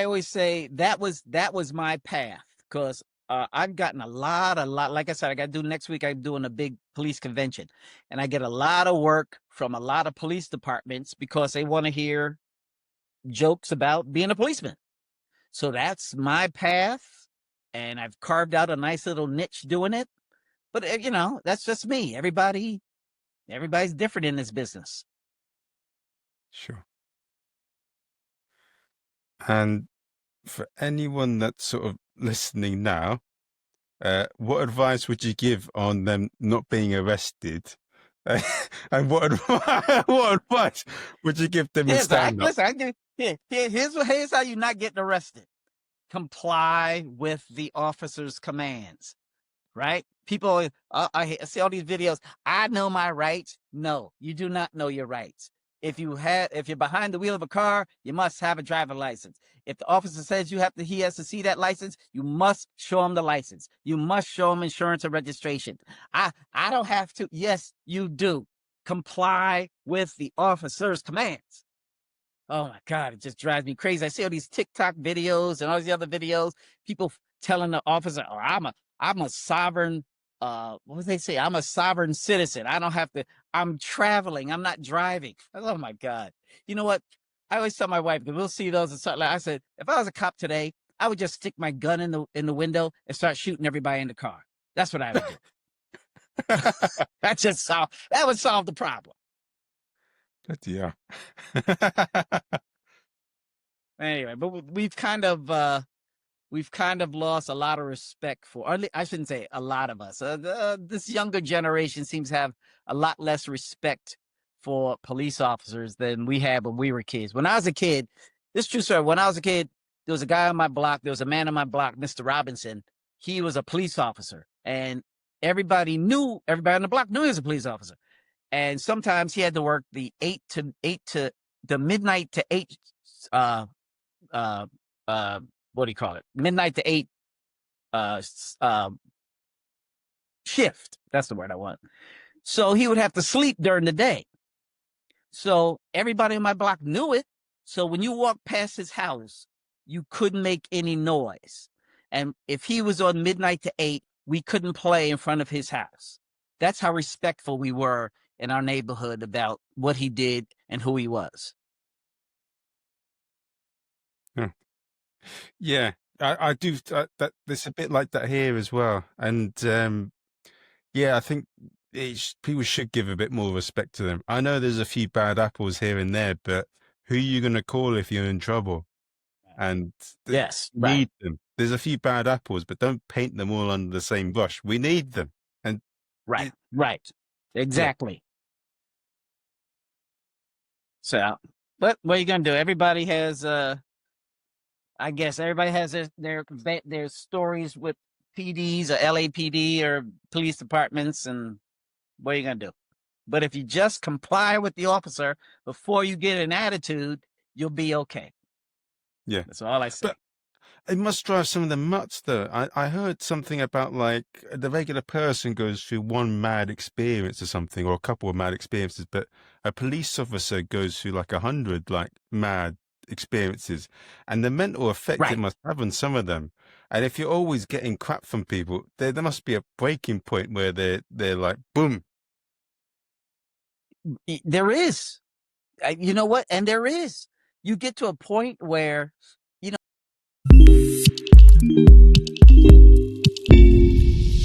always say that was my path, because I've gotten a lot. Like I said, I got to do next week. I'm doing a big police convention, and I get a lot of work from a lot of police departments because they want to hear jokes about being a policeman. So that's my path, and I've carved out a nice little niche doing it. But that's just me. Everybody's different in this business. Sure. And for anyone that's sort of listening now, what advice would you give on them not being arrested? And what advice would you give them in stand-up? Listen, here's how you're not getting arrested. Comply with the officer's commands, right? People, I see all these videos. I know my rights. No, you do not know your rights. If you're behind the wheel of a car, you must have a driver license. If the officer says he has to see that license, you must show him the license. You must show him insurance and registration. I don't have to. Yes, you do. Comply with the officer's commands. Oh my God, it just drives me crazy. I see all these TikTok videos and all these other videos, people telling the officer, "Oh, I'm a sovereign, what do they say? I'm a sovereign citizen. I don't have to, I'm traveling, I'm not driving." Oh my God. You know what? I always tell my wife, because we'll see those and stuff. Like I said, if I was a cop today, I would just stick my gun in the window and start shooting everybody in the car. That's what I would do. That would solve the problem. Yeah. Anyway, but we've kind of lost a lot of respect for, or I shouldn't say a lot of us. This younger generation seems to have a lot less respect for police officers than we had when we were kids. When I was a kid, this is true, sir. When I was a kid, there was a guy on my block. There was a man on my block, Mr. Robinson. He was a police officer, and everybody on the block knew he was a police officer. And sometimes he had to work the midnight to 8, what do you call it? Midnight to 8 shift. That's the word I want. So he would have to sleep during the day. So everybody in my block knew it. So when you walked past his house, you couldn't make any noise. And if he was on midnight to 8, we couldn't play in front of his house. That's how respectful we were in our neighborhood about what he did and who he was. Yeah, I do. That there's a bit like that here as well, and yeah, I think people should give a bit more respect to them. I know there's a few bad apples here and there, but who are you going to call if you're in trouble? And yes, need them. There's a few bad apples, but don't paint them all under the same brush. We need them, and right, exactly. Yeah. So, but what are you gonna do? Everybody has I guess everybody has their stories with PDs or LAPD or police departments, and what are you gonna do? But if you just comply with the officer before you get an attitude, you'll be okay. Yeah, that's all I say. But it must drive some of them nuts, though. I heard something about, like, the regular person goes through one mad experience or something, or a couple of mad experiences, but a police officer goes through like 100 like mad experiences, and the mental effect it must have on some of them. And if you're always getting crap from people, there must be a breaking point where they're like, boom. There is. You know what? And there is. You get to a point where